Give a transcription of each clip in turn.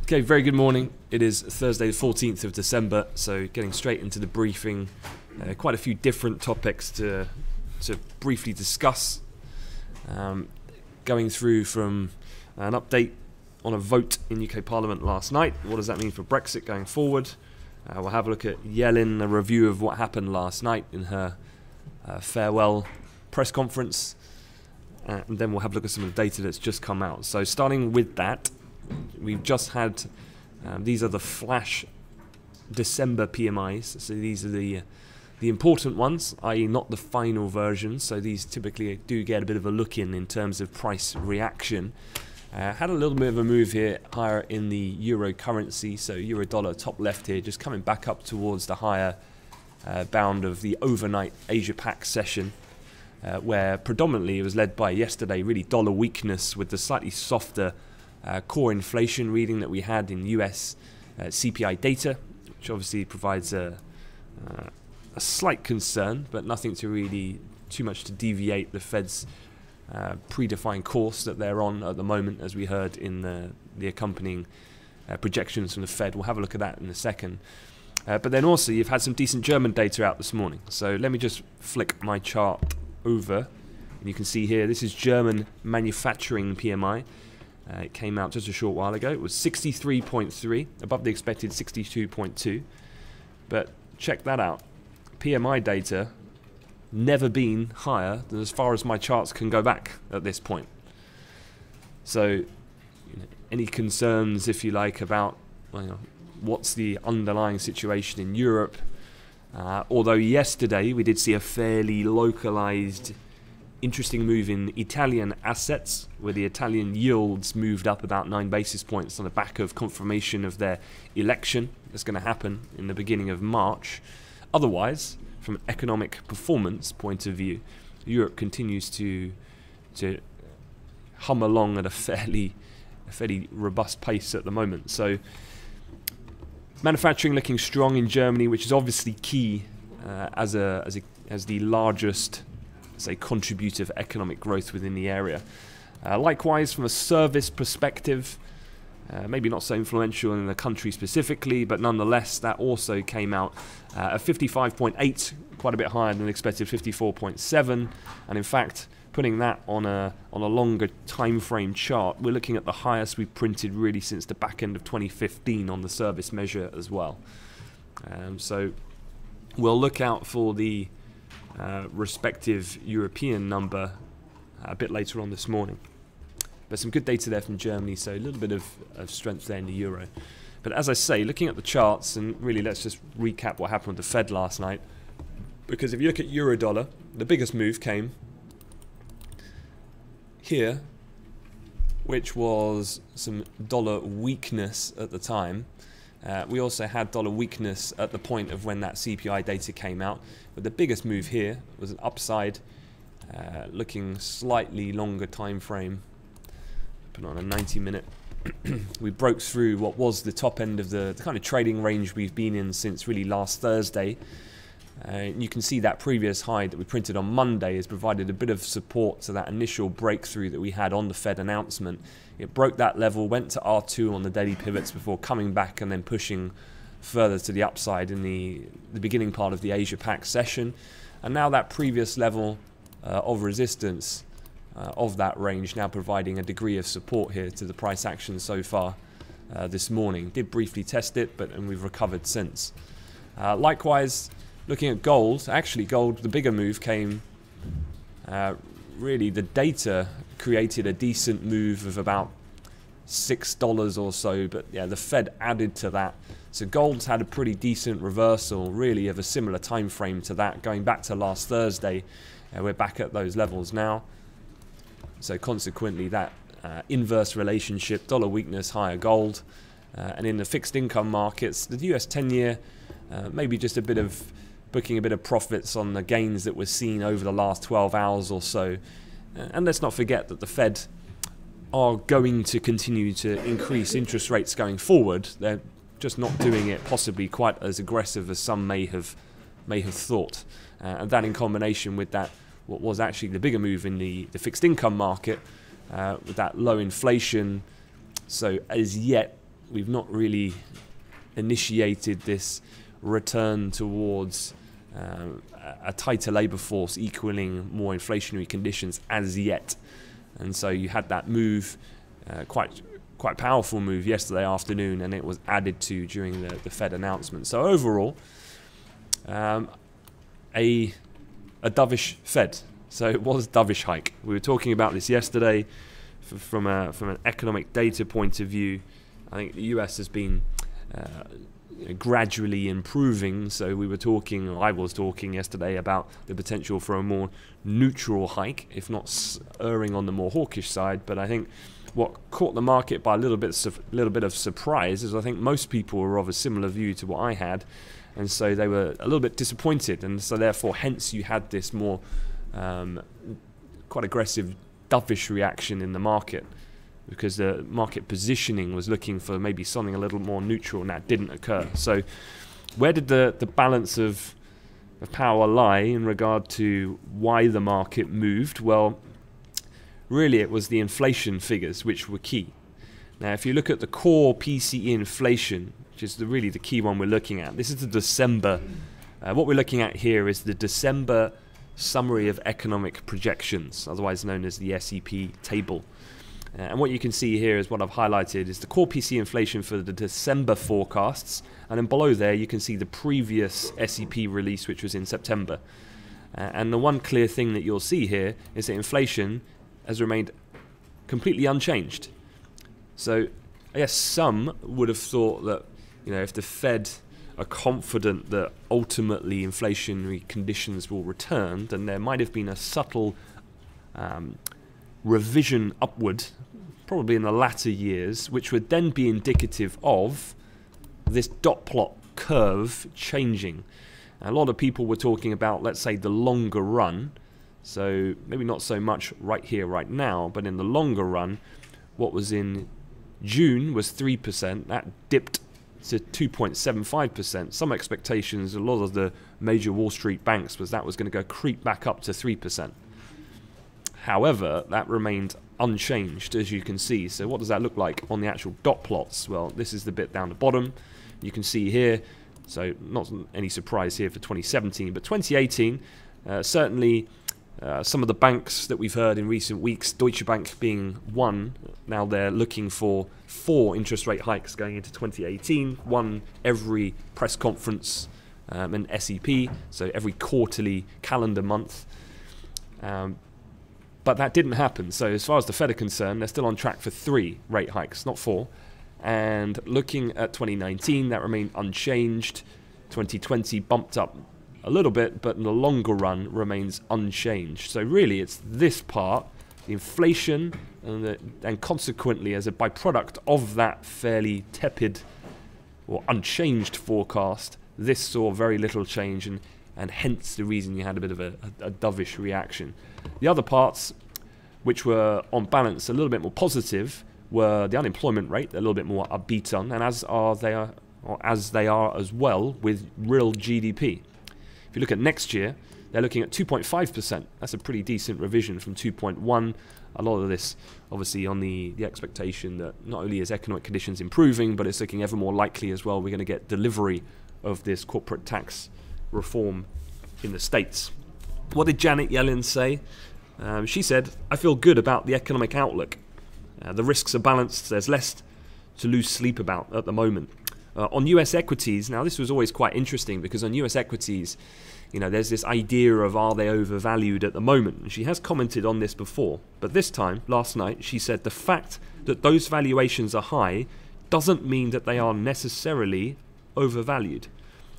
Okay, very good morning. It is Thursday the 14th of December, so getting straight into the briefing. Quite a few different topics to briefly discuss. Going through from an update on a vote in UK Parliament last night. What does that mean for Brexit going forward? We'll have a look at Yellen, a review of what happened last night in her farewell press conference. And then we'll have a look at some of the data that's just come out. So starting with that, we've just had, these are the flash December PMIs. So these are the important ones, i.e. not the final versions. So these typically do get a bit of a look in terms of price reaction. Had a little bit of a move here higher in the euro currency. So euro dollar top left here, just coming back up towards the higher bound of the overnight Asia Pac session. Where predominantly it was led by yesterday really dollar weakness with the slightly softer core inflation reading that we had in US CPI data, which obviously provides a slight concern, but nothing to really too much to deviate the Fed's predefined course that they're on at the moment, as we heard in the accompanying projections from the Fed. We'll have a look at that in a second. But then also you've had some decent German data out this morning. So let me just flick my chart over, and you can see here this is German manufacturing PMI. It came out just a short while ago. It was 63.3, above the expected 62.2. But check that out. PMI data never been higher than as far as my charts can go back at this point. So any concerns, if you like, about what's the underlying situation in Europe? Although yesterday we did see a fairly localized interesting move in Italian assets, where the Italian yields moved up about 9 basis points on the back of confirmation of their election that's going to happen in the beginning of March. Otherwise, from an economic performance point of view, Europe continues to hum along at a fairly robust pace at the moment. So manufacturing looking strong in Germany, which is obviously key as the largest, say, contributor of economic growth within the area. Likewise, from a service perspective, maybe not so influential in the country specifically, but nonetheless, that also came out at 55.8, quite a bit higher than expected, 54.7, and in fact, putting that on a longer time frame chart, we're looking at the highest we've printed really since the back end of 2015 on the service measure as well. So we'll look out for the respective European number a bit later on this morning. But some good data there from Germany, so a little bit of strength there in the euro. But as I say, looking at the charts, and really let's just recap what happened with the Fed last night. Because if you look at euro dollar, the biggest move came here, which was some dollar weakness at the time. We also had dollar weakness at the point of when that CPI data came out. But the biggest move here was an upside, looking slightly longer time frame. Put on a 90-minute. We broke through what was the top end of the kind of trading range we've been in since really last Thursday. You can see that previous high that we printed on Monday has provided a bit of support to that initial breakthrough that we had on the Fed announcement. It broke that level, went to R2 on the daily pivots before coming back and then pushing further to the upside in the beginning part of the Asia Pac session. And now that previous level of resistance of that range now providing a degree of support here to the price action so far this morning. Did briefly test it, and we've recovered since. Likewise, looking at gold, actually gold, the bigger move came, really the data created a decent move of about $6 or so, but yeah, the Fed added to that. So gold's had a pretty decent reversal, really, of a similar time frame to that, going back to last Thursday. We're back at those levels now. So consequently, that inverse relationship, dollar weakness, higher gold. And in the fixed income markets, the US 10-year, maybe just booking a bit of profits on the gains that were seen over the last 12 hours or so. And let's not forget that the Fed are going to continue to increase interest rates going forward. They're just not doing it possibly quite as aggressive as some may have thought. And that in combination with that, what was actually the bigger move in the fixed income market, with that low inflation, so as yet we've not really initiated this return towards a tighter labour force equaling more inflationary conditions as yet. And so you had that move, quite powerful move yesterday afternoon, and it was added to during the Fed announcement. So overall, a dovish Fed. So it was dovish hike. We were talking about this yesterday from an economic data point of view. I think the US has been gradually improving. So I was talking yesterday about the potential for a more neutral hike, if not erring on the more hawkish side. But I think what caught the market by a little bit of surprise is I think most people were of a similar view to what I had, and so they were a little bit disappointed, and so therefore hence you had this more quite aggressive dovish reaction in the market, because the market positioning was looking for maybe something a little more neutral, and that didn't occur. So where did the balance of power lie in regard to why the market moved? Well, really it was the inflation figures which were key. Now if you look at the core PCE inflation, which is really the key one we're looking at, this is the December. What we're looking at here is the December Summary of Economic Projections, otherwise known as the SEP table. And what you can see here is what I've highlighted is the core PCE inflation for the December forecasts, and then below there you can see the previous SEP release, which was in September. And the one clear thing that you'll see here is that inflation has remained completely unchanged. So I guess some would have thought that, if the Fed are confident that ultimately inflationary conditions will return, then there might have been a subtle revision upward, probably in the latter years, which would then be indicative of this dot plot curve changing. And a lot of people were talking about, let's say, the longer run. So maybe not so much right here, right now, but in the longer run, what was in June was 3%. That dipped to 2.75%. Some expectations, a lot of the major Wall Street banks, was that was going to go creep back up to 3%. However, that remained unchanged, as you can see. So what does that look like on the actual dot plots? Well, this is the bit down the bottom. You can see here, so not any surprise here for 2017, but 2018, certainly some of the banks that we've heard in recent weeks, Deutsche Bank being one, now they're looking for 4 interest rate hikes going into 2018, one every press conference and SEP, so every quarterly calendar month. But that didn't happen. So as far as the Fed are concerned, they're still on track for 3 rate hikes, not 4. And looking at 2019, that remained unchanged. 2020 bumped up a little bit, but in the longer run remains unchanged. So really it's this part, the inflation, and consequently as a byproduct of that fairly tepid or unchanged forecast, this saw very little change, and hence the reason you had a bit of a dovish reaction. The other parts, which were on balance a little bit more positive, were the unemployment rate, a little bit more upbeat on, and as they are as well with real GDP. If you look at next year, they're looking at 2.5%. That's a pretty decent revision from 2.1. A lot of this obviously on the expectation that not only is economic conditions improving, but it's looking ever more likely as well we're going to get delivery of this corporate tax reform in the States. What did Janet Yellen say? She said, "I feel good about the economic outlook. The risks are balanced. There's less to lose sleep about at the moment." On US equities, now this was always quite interesting because on US equities, there's this idea of are they overvalued at the moment? And she has commented on this before, but this time, last night, she said the fact that those valuations are high doesn't mean that they are necessarily overvalued.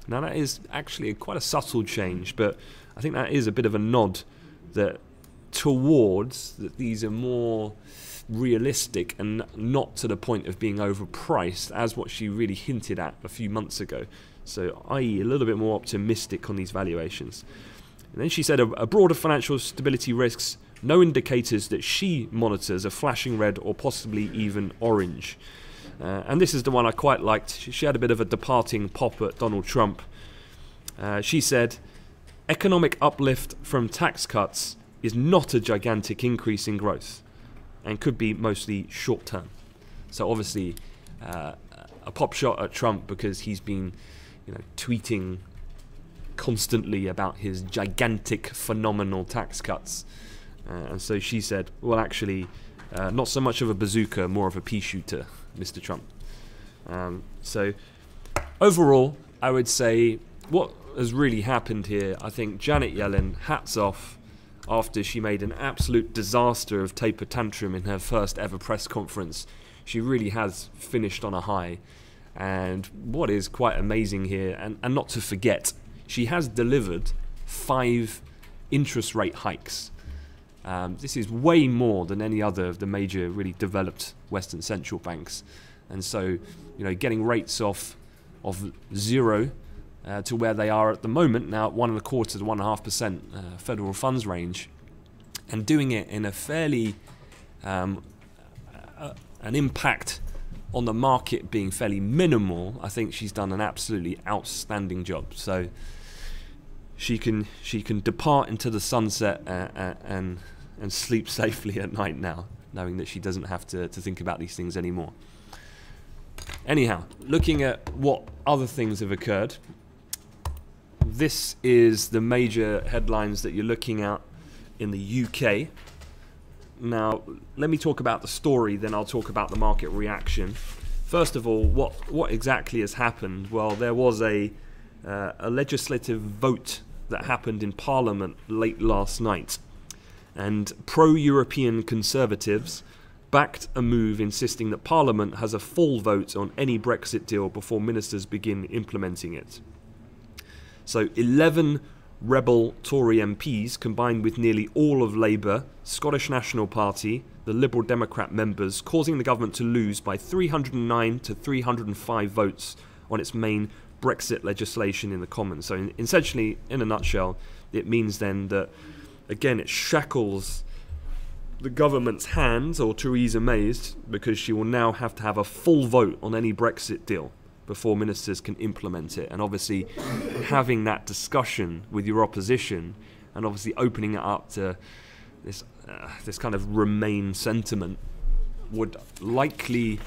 Now that is actually quite a subtle change, but I think that is a bit of a nod towards that these are more realistic and not to the point of being overpriced, as what she really hinted at a few months ago. So, i.e. a little bit more optimistic on these valuations. And then she said a broader financial stability risks, no indicators that she monitors are flashing red or possibly even orange. And this is the one I quite liked. She had a bit of a departing pop at Donald Trump. She said, economic uplift from tax cuts is not a gigantic increase in growth and could be mostly short term. So obviously a pop shot at Trump because he's been, tweeting constantly about his gigantic, phenomenal tax cuts. And so she said, well, actually, not so much of a bazooka, more of a pea shooter, Mr. Trump. So overall, I would say what has really happened here, I think Janet Yellen, hats off, after she made an absolute disaster of taper tantrum in her first ever press conference. She really has finished on a high. And what is quite amazing here, and not to forget, she has delivered 5 interest rate hikes. This is way more than any other of the major really developed Western central banks. And so, getting rates of 0 to where they are at the moment, now at 1.25% to 1.5% federal funds range, and doing it in a fairly an impact on the market being fairly minimal. I think she's done an absolutely outstanding job. So she can depart into the sunset and sleep safely at night now, knowing that she doesn't have to think about these things anymore. Anyhow, looking at what other things have occurred, this is the major headlines that you're looking at in the UK. Now, let me talk about the story, then I'll talk about the market reaction. First of all, what exactly has happened? Well, there was a legislative vote that happened in Parliament late last night, and pro-European Conservatives backed a move insisting that Parliament has a full vote on any Brexit deal before ministers begin implementing it. So 11 rebel Tory MPs, combined with nearly all of Labour, Scottish National Party, the Liberal Democrat members, causing the government to lose by 309 to 305 votes on its main Brexit legislation in the Commons. So essentially, in a nutshell, it means then that, again, it shackles the government's hands, or Theresa May's, because she will now have to have a full vote on any Brexit deal before ministers can implement it. And obviously having that discussion with your opposition, and obviously opening it up to this kind of Remain sentiment, would likely,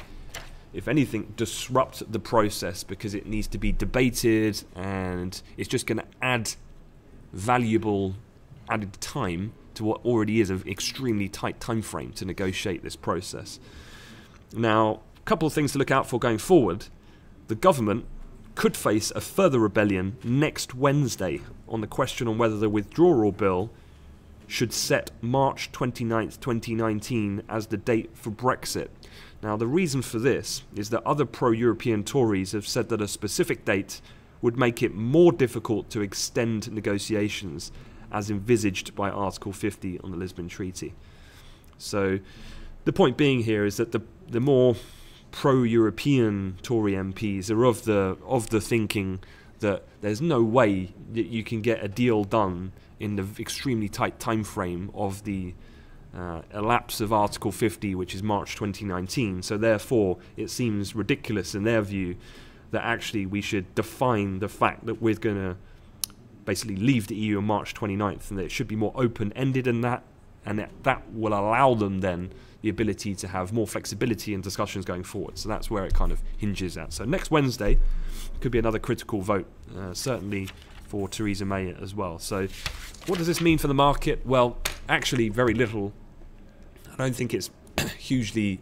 if anything, disrupt the process, because it needs to be debated, and it's just going to add valuable added time to what already is an extremely tight time frame to negotiate this process. Now, a couple of things to look out for going forward. The government could face a further rebellion next Wednesday on the question on whether the withdrawal bill should set March 29th, 2019 as the date for Brexit. Now, the reason for this is that other pro-European Tories have said that a specific date would make it more difficult to extend negotiations as envisaged by Article 50 on the Lisbon Treaty. So the point being here is that the more pro-European Tory MPs are of the thinking that there's no way that you can get a deal done in the extremely tight time frame of the elapse of Article 50, which is March 2019. So therefore, it seems ridiculous in their view that actually we should define the fact that we're going to basically leave the EU on March 29th, and that it should be more open-ended than that, and that will allow them then the ability to have more flexibility in discussions going forward. So that's where it kind of hinges at. So next Wednesday could be another critical vote, certainly for Theresa May as well. So what does this mean for the market? Well, actually very little. I don't think it's hugely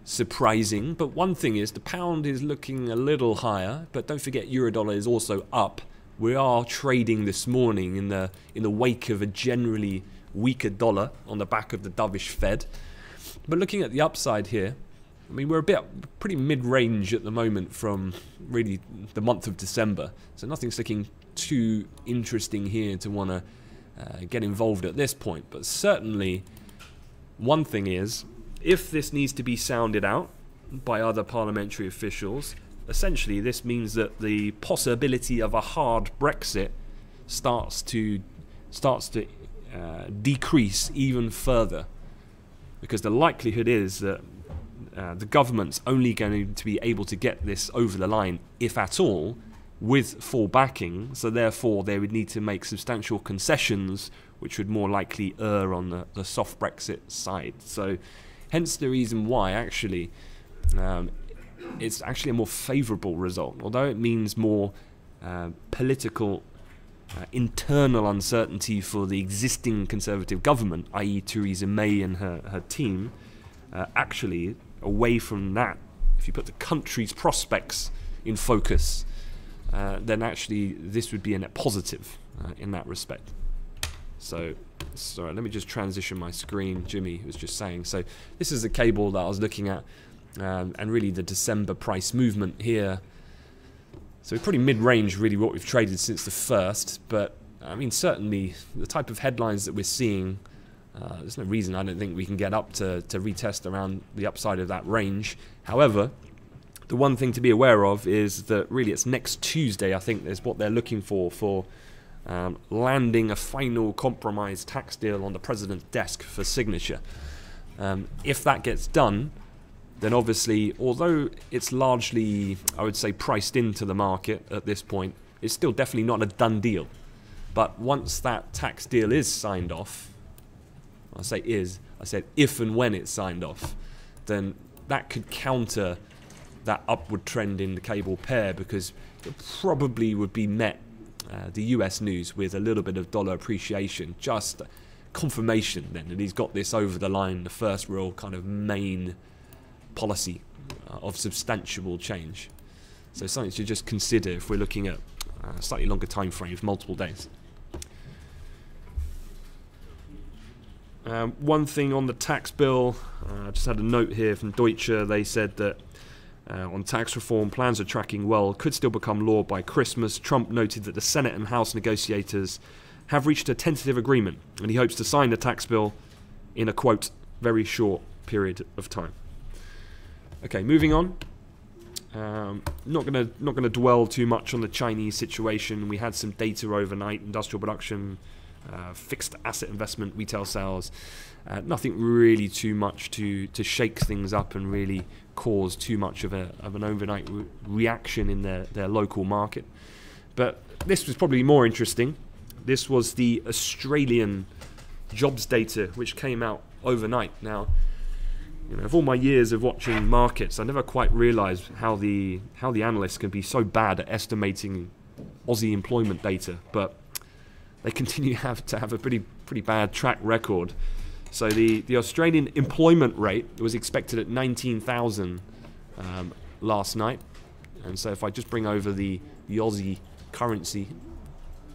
surprising, but one thing is the pound is looking a little higher, but don't forget Eurodollar is also up. We are trading this morning in the wake of a generally weaker dollar on the back of the dovish Fed. But looking at the upside here, I mean, we're pretty mid-range at the moment from really the month of December. So nothing's looking too interesting here to want to get involved at this point. But certainly, one thing is, if this needs to be sounded out by other parliamentary officials, essentially this means that the possibility of a hard Brexit starts to decrease even further, because the likelihood is that the government's only going to be able to get this over the line, if at all, with full backing. So therefore they would need to make substantial concessions, which would more likely err on the soft Brexit side. So hence the reason why actually it's actually a more favourable result, although it means more political internal uncertainty for the existing Conservative government, i.e. Theresa May and her team. Actually, away from that, if you put the country's prospects in focus, then actually this would be a net positive in that respect. So, sorry, let me just transition my screen. Jimmy was just saying. So this is the cable that I was looking at, and really the December price movement here. So pretty mid-range, really, what we've traded since the first. But I mean, certainly the type of headlines that we're seeing, there's no reason I don't think we can get up to retest around the upside of that range. However, the one thing to be aware of is that really it's next Tuesday, I think, is what they're looking for landing a final compromise tax deal on the president's desk for signature. If that gets done, then obviously, although it's largely, I would say, priced into the market at this point, it's still definitely not a done deal. But once that tax deal is signed off, I say is, I said if and when it's signed off, then that could counter that upward trend in the cable pair, because it probably would be met, the US news, with a little bit of dollar appreciation, just confirmation then that he's got this over the line, the first real kind of main policy of substantial change. So something to just consider if we're looking at slightly longer time frames, multiple days. One thing on the tax bill, I just had a note here from Deutsche. They said that on tax reform, plans are tracking well, could still become law by Christmas. Trump noted that the Senate and House negotiators have reached a tentative agreement, and he hopes to sign the tax bill in a, quote, very short period of time. Okay, moving on. Not gonna dwell too much on the Chinese situation. We had some data overnight: industrial production, fixed asset investment, retail sales. Nothing really too much to shake things up and really cause too much of an overnight reaction in their local market. But this was probably more interesting. This was the Australian jobs data, which came out overnight. Now, you know, of all my years of watching markets, I never quite realised how the analysts can be so bad at estimating Aussie employment data, but they continue to have a pretty bad track record. So the Australian employment rate was expected at 19,000 last night, and so if I just bring over the Aussie currency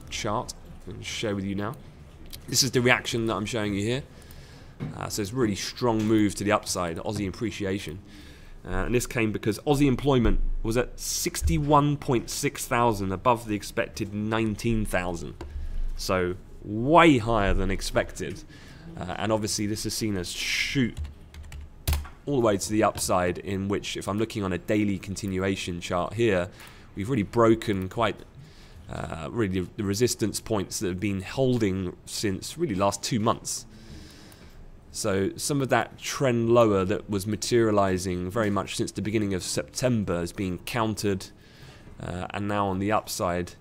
chart and share with you now, this is the reaction that I'm showing you here. So it's a really strong move to the upside, Aussie appreciation. And this came because Aussie employment was at 61.6 thousand, above the expected 19,000. So way higher than expected. And obviously this is seen as shoot all the way to the upside, in which, if I'm looking on a daily continuation chart here, we've really broken quite really the resistance points that have been holding since really last 2 months. So some of that trend lower that was materializing very much since the beginning of September is being countered, and now on the upside,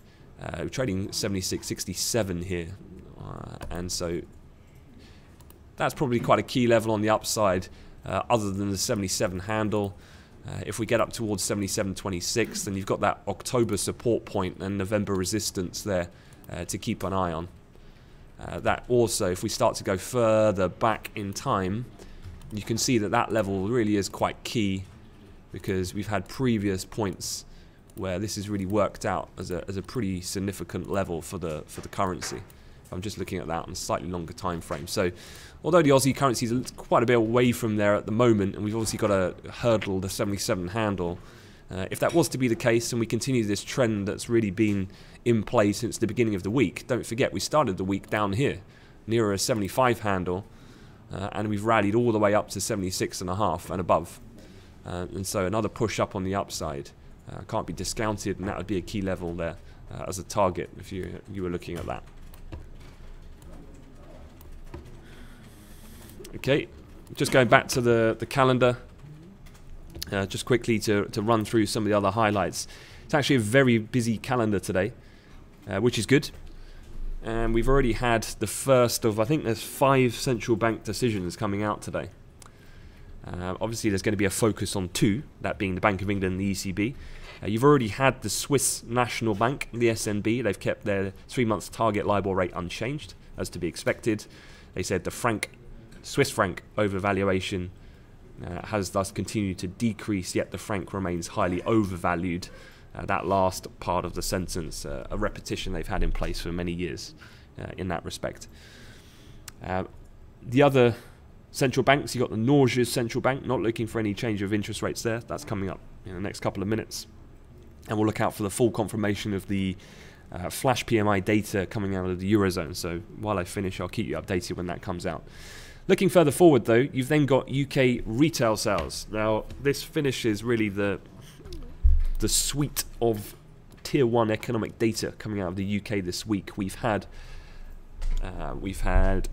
we're trading 76.67 here, and so that's probably quite a key level on the upside, other than the 77 handle. If we get up towards 77.26, then you've got that October support point and November resistance there to keep an eye on. That also, if we start to go further back in time, you can see that that level really is quite key, because we've had previous points where this has really worked out as a pretty significant level for the currency. I'm just looking at that on a slightly longer time frame. So although the Aussie currency is quite a bit away from there at the moment, and we've obviously got to hurdle the 77 handle, if that was to be the case and we continue this trend that's really been in play since the beginning of the week, don't forget we started the week down here nearer a 75 handle, and we've rallied all the way up to 76.5 and above, and so another push up on the upside can't be discounted, and that would be a key level there as a target if you were looking at that. Okay, just going back to the calendar, just quickly to run through some of the other highlights. It's actually a very busy calendar today, which is good. And we've already had the first of, I think there's 5 central bank decisions coming out today. Obviously, there's going to be a focus on two, that being the Bank of England and the ECB. You've already had the Swiss National Bank, the SNB. They've kept their 3-month target LIBOR rate unchanged, as to be expected. They said the Swiss franc overvaluation has thus continued to decrease, yet the franc remains highly overvalued. That last part of the sentence, a repetition they've had in place for many years in that respect. The other central banks, you've got the Norges central bank, not looking for any change of interest rates there. That's coming up in the next couple of minutes. And we'll look out for the full confirmation of the flash PMI data coming out of the Eurozone. So while I finish, I'll keep you updated when that comes out. Looking further forward, though, you've then got UK retail sales. Now, this finishes really the suite of Tier 1 economic data coming out of the UK this week. We've had UK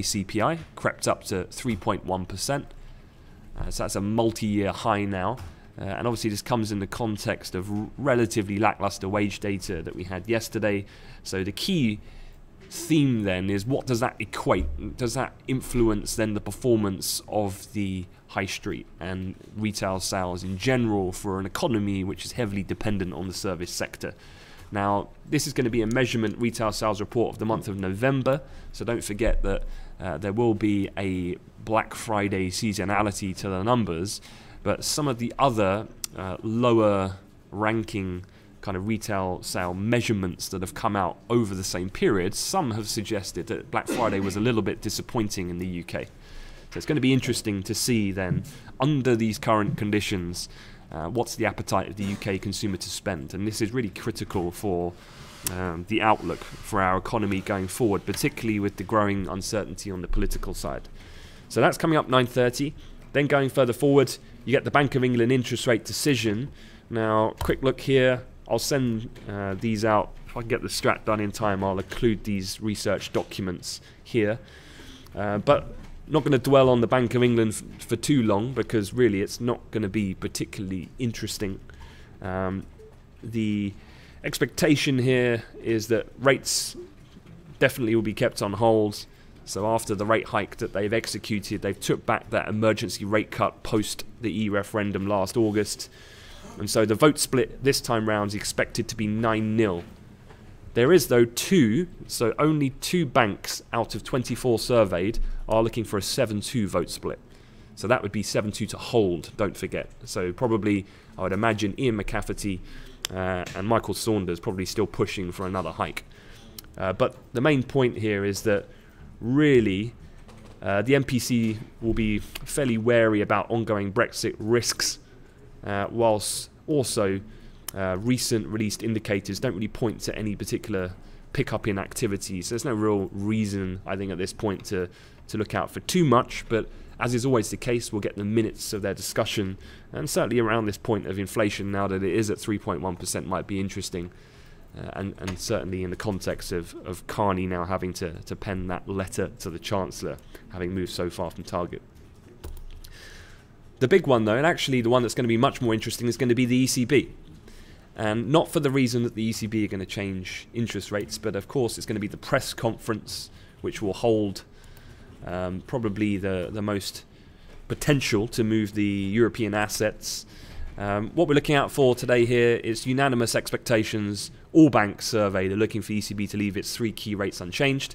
CPI crept up to 3.1%. So that's a multi-year high now. And obviously this comes in the context of relatively lackluster wage data that we had yesterday. So the key theme then is, what does that equate? Does that influence then the performance of the high street and retail sales in general for an economy which is heavily dependent on the service sector? Now, this is going to be a measurement retail sales report of the month of November, so don't forget that there will be a Black Friday seasonality to the numbers, but some of the other lower ranking kind of retail sale measurements that have come out over the same period, some have suggested that Black Friday was a little bit disappointing in the UK. So it's going to be interesting to see then, under these current conditions, what's the appetite of the UK consumer to spend. And this is really critical for the outlook for our economy going forward, particularly with the growing uncertainty on the political side. So that's coming up 9:30. Then going further forward, you get the Bank of England interest rate decision. Now, quick look here. I'll send these out. If I can get the strat done in time, I'll include these research documents here. But not going to dwell on the Bank of England for too long, because really it's not going to be particularly interesting. The expectation here is that rates definitely will be kept on hold. So after the rate hike that they've executed, they've took back that emergency rate cut post the e-referendum last August. And so the vote split this time round is expected to be 9-0. There is, though, only two banks out of 24 surveyed are looking for a 7-2 vote split. So that would be 7-2 to hold, don't forget. So probably, I would imagine, Ian McCafferty and Michael Saunders probably still pushing for another hike. But the main point here is that really the MPC will be fairly wary about ongoing Brexit risks, whilst also recent released indicators don't really point to any particular pickup in activity. So there's no real reason, I think, at this point to look out for too much. But as is always the case, we'll get the minutes of their discussion, and certainly around this point of inflation, now that it is at 3.1%, might be interesting. And certainly in the context of Carney now having to pen that letter to the Chancellor, having moved so far from target. The big one, though, and actually the one that's going to be much more interesting, is going to be the ECB. And not for the reason that the ECB are going to change interest rates, but of course it's going to be the press conference which will hold probably the most potential to move the European assets. What we're looking out for today here is unanimous expectations. All banks surveyed are looking for ECB to leave its 3 key rates unchanged.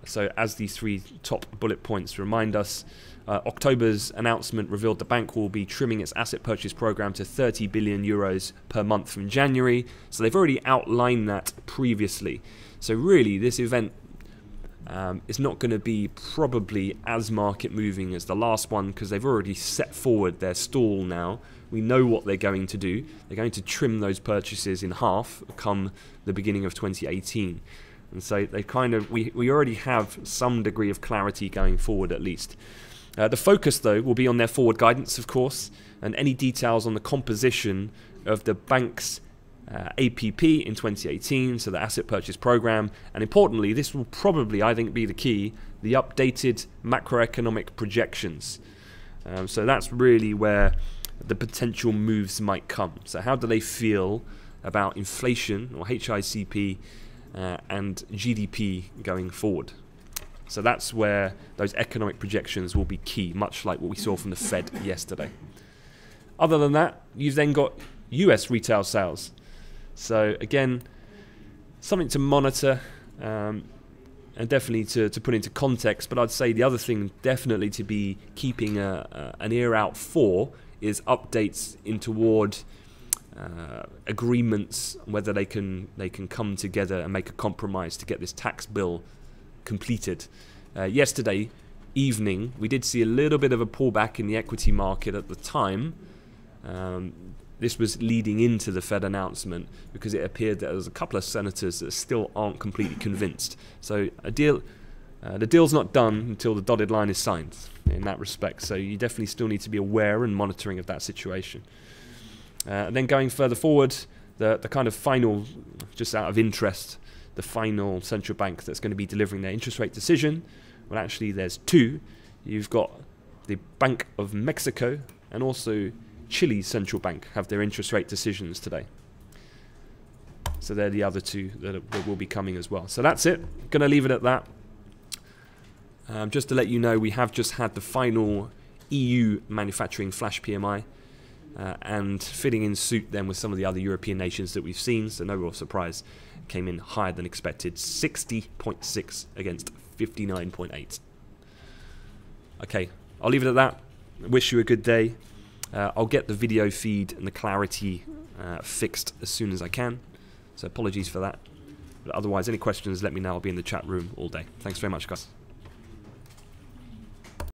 So as these 3 top bullet points remind us, October's announcement revealed the bank will be trimming its asset purchase program to 30 billion euros per month from January. So they've already outlined that previously. So really this event is not going to be probably as market moving as the last one, because they've already set forward their stall now. We know what they're going to do. They're going to trim those purchases in half come the beginning of 2018. And so they we already have some degree of clarity going forward at least. The focus, though, will be on their forward guidance, of course, and any details on the composition of the bank's APP in 2018, so the asset purchase program. And importantly, this will probably, I think, be the key, the updated macroeconomic projections. So that's really where the potential moves might come. So how do they feel about inflation, or HICP, and GDP going forward? So that's where those economic projections will be key, much like what we saw from the Fed yesterday. Other than that, you've then got US retail sales. So again, something to monitor and definitely to put into context. But I'd say the other thing definitely to be keeping an ear out for is updates in toward agreements, whether they can come together and make a compromise to get this tax bill completed. Yesterday evening, we did see a little bit of a pullback in the equity market at the time. This was leading into the Fed announcement because it appeared that there was a couple of senators that still aren't completely convinced. So the deal's not done until the dotted line is signed in that respect. So you definitely still need to be aware and monitoring of that situation. And then going further forward, the kind of final, just out of interest, the final central bank that's going to be delivering their interest rate decision. Well, actually, there's two. You've got the Bank of Mexico and also Chile's central bank have their interest rate decisions today. So they're the other two that will be coming as well. So that's it. Going to leave it at that. Just to let you know, we have just had the final EU manufacturing flash PMI and fitting in suit then with some of the other European nations that we've seen. So no real surprise. Came in higher than expected. 60.6 against 59.8. Okay, I'll leave it at that. Wish you a good day. I'll get the video feed and the clarity fixed as soon as I can. So apologies for that. But otherwise, any questions, let me know. I'll be in the chat room all day. Thanks very much, guys.